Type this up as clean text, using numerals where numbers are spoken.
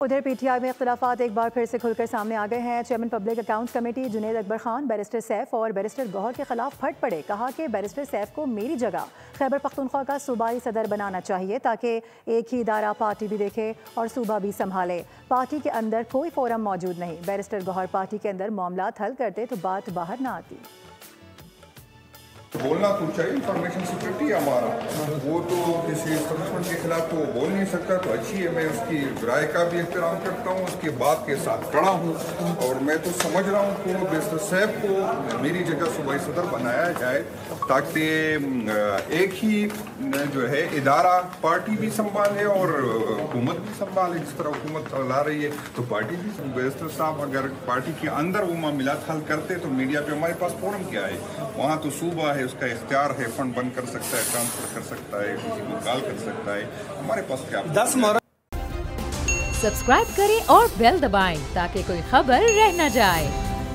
उधर पीटीआई में इख्तिलाफात एक बार फिर से खुलकर सामने आ गए हैं। Chairman public accounts committee Junaid Akbar Khan barrister Saif और बैरिस्टर गौहर के खिलाफ फट पड़े। कहा कि बैरिस्टर सैफ को मेरी जगह खैबर पख्तूनख्वा का सूबाई सदर बनाना चाहिए ताकि एक ही इदारा पार्टी भी देखे और सूबा भी संभाले। पार्टी के अंदर कोई फोरम मौजूद नहीं। बैरिस्टर गौहर पार्टी के अंदर मामलात हल करते तो बात बाहर ना आती। बोलना तो चाहिए, इंफॉर्मेशन सिक्योरिटी है हमारा, वो तो किसी एस्टेब्लिशमेंट के खिलाफ तो बोल नहीं सकता, तो अच्छी है। मैं उसकी राय का भी एहतराम करता हूँ, उसकी बात के साथ खड़ा हूँ और मैं तो समझ रहा हूँ कि बैरिस्टर साहब को मेरी जगह सूबाई सदर बनाया जाए ताकि एक ही जो है इदारा पार्टी भी संभाले और हुकूमत भी संभाले। जिस तरह हुकूमत चला रही है तो पार्टी भी, बैरिस्टर साहब अगर पार्टी के अंदर वो मामलात हल करते तो मीडिया पे हमारे पास फोरम क्या है, वहाँ तो सूबा है, उसका इख्तियार है, फंड बंद कर सकता है, ट्रांसफर कर सकता है, किसी को कॉल कर सकता है। हमारे पास क्या 10 सब्सक्राइब करें और बेल दबाएं ताकि कोई खबर रह न जाए।